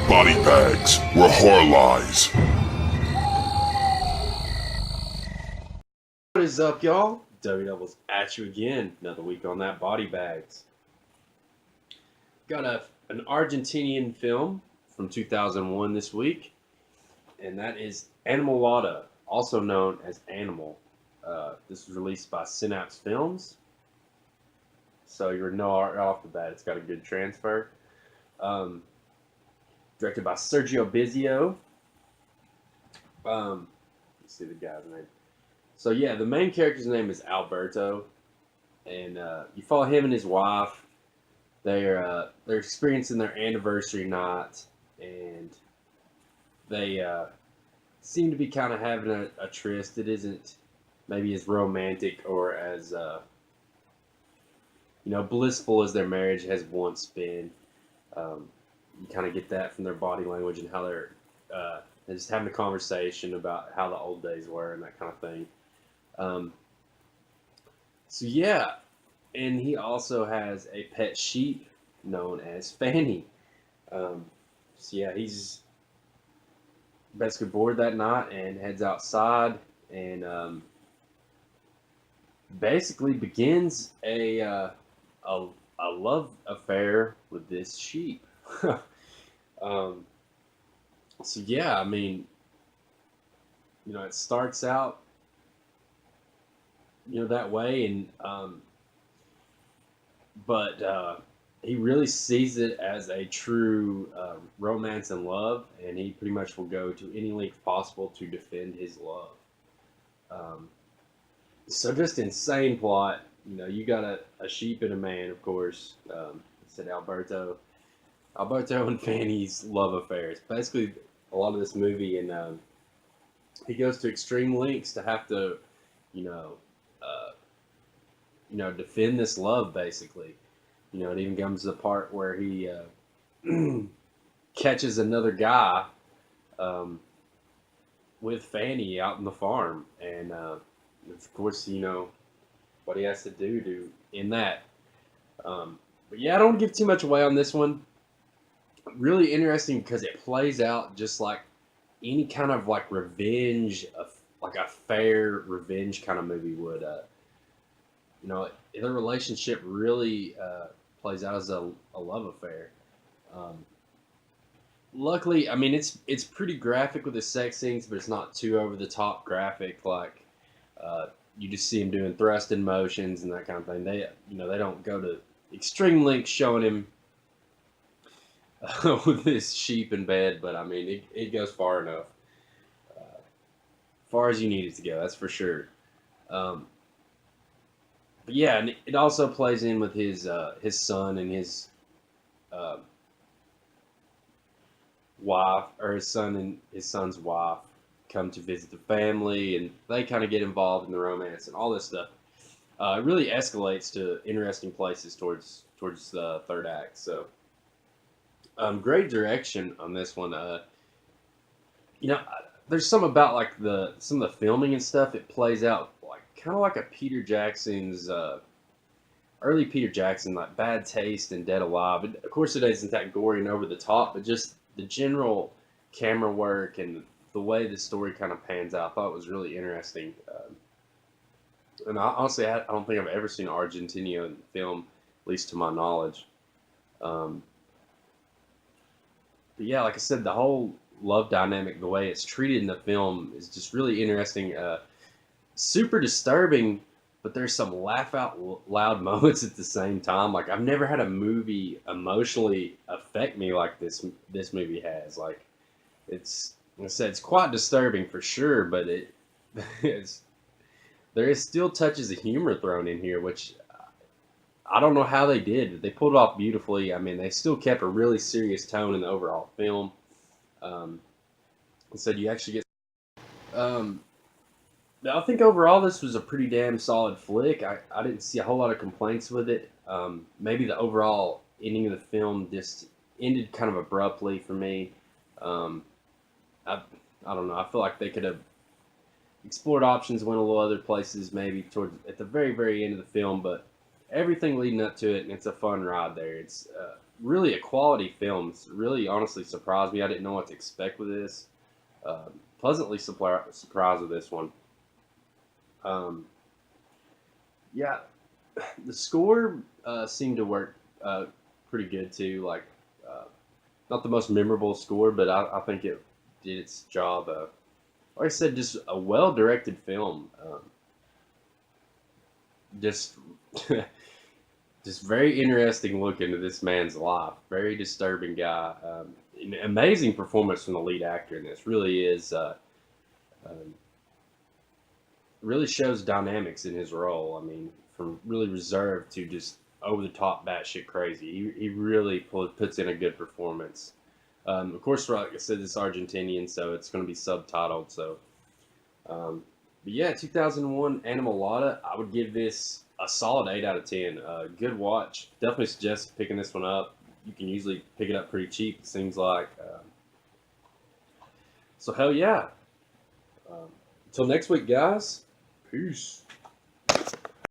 Bodybags, where horror lies. What is up, y'all? Dubby Dubbles at you again. Another week on that Bodybags. Got an Argentinian film from 2001 this week, and that is Animalada, also known as Animal. This was released by Synapse Films, so you're no right off the bat. It's got a good transfer. Directed by Sergio Bizio. Let's see the guy's name. So yeah, the main character's name is Alberto, and you follow him and his wife. They're experiencing their anniversary night, and they seem to be kind of having a tryst. It isn't maybe as romantic or as blissful as their marriage has once been. You kind of get that from their body language and how they're just having a conversation about how the old days were and that kind of thing. So yeah, and he also has a pet sheep known as Fanny. So yeah, he's basically bored that night and heads outside and basically begins a love affair with this sheep. So yeah, I mean, it starts out that way, and but he really sees it as a true romance and love, and he pretty much will go to any length possible to defend his love. So just insane plot. You got a sheep and a man, of course. Said Alberto and Fanny's love affair. It's basically a lot of this movie, and he goes to extreme lengths to have to, defend this love. Basically, it even comes to the part where he catches another guy with Fanny out in the farm, and of course, what he has to do in that. But yeah, I don't give too much away on this one. Really interesting because it plays out just like any kind of like revenge, like a fair revenge kind of movie would. The relationship really plays out as a love affair. Luckily, I mean it's pretty graphic with the sex scenes, but it's not too over the top graphic. Like you just see him doing thrusting motions and that kind of thing. They don't go to extreme lengths showing him with this sheep in bed, but I mean it goes far enough, far as you need it to go. That's for sure. But yeah, and it also plays in with his son and his wife, or his son and his son's wife come to visit the family, and they kind of get involved in the romance and all this stuff. It really escalates to interesting places towards the third act. So. Great direction on this one. There's some about like some of the filming and stuff. It plays out like kind of like a Peter Jackson's early Peter Jackson, like Bad Taste and Dead Alive. Of course, it isn't that gory and over the top, but just the general camera work and the way the story kind of pans out, I thought it was really interesting. And honestly, I don't think I've ever seen an Argentinian film, at least to my knowledge. But yeah, like I said, the whole love dynamic, the way it's treated in the film is just really interesting. Super disturbing, but there's some laugh out loud moments at the same time. Like I've never had a movie emotionally affect me like this movie has. Like like I said, it's quite disturbing for sure, but there is still touches of humor thrown in here, which I don't know how they did. They pulled it off beautifully. I mean, they still kept a really serious tone in the overall film. So you actually get. I think overall this was a pretty damn solid flick. I didn't see a whole lot of complaints with it. Maybe the overall ending of the film just ended kind of abruptly for me. I don't know. I feel like they could have explored options, went a little other places, maybe at the very, very end of the film, but everything leading up to it, and it's a fun ride there. It's really a quality film. It's really honestly surprised me. I didn't know what to expect with this. Pleasantly surprised with this one. Um, yeah, the score seemed to work pretty good too. Like, uh, not the most memorable score, but I think it did its job. Like I said, just a well-directed film. Just, just very interesting look into this man's life. Very disturbing guy. An amazing performance from the lead actor in this. Really is. Um, really shows dynamics in his role. I mean, from really reserved to just over the top, batshit crazy. He really puts in a good performance. Of course, like I said, it's Argentinian, so it's going to be subtitled. So, um, but yeah, 2001 Animalada. I would give this a solid 8 out of 10. Good watch. Definitely suggest picking this one up. You can usually pick it up pretty cheap. It seems like. So hell yeah. Um, until next week, guys. Peace.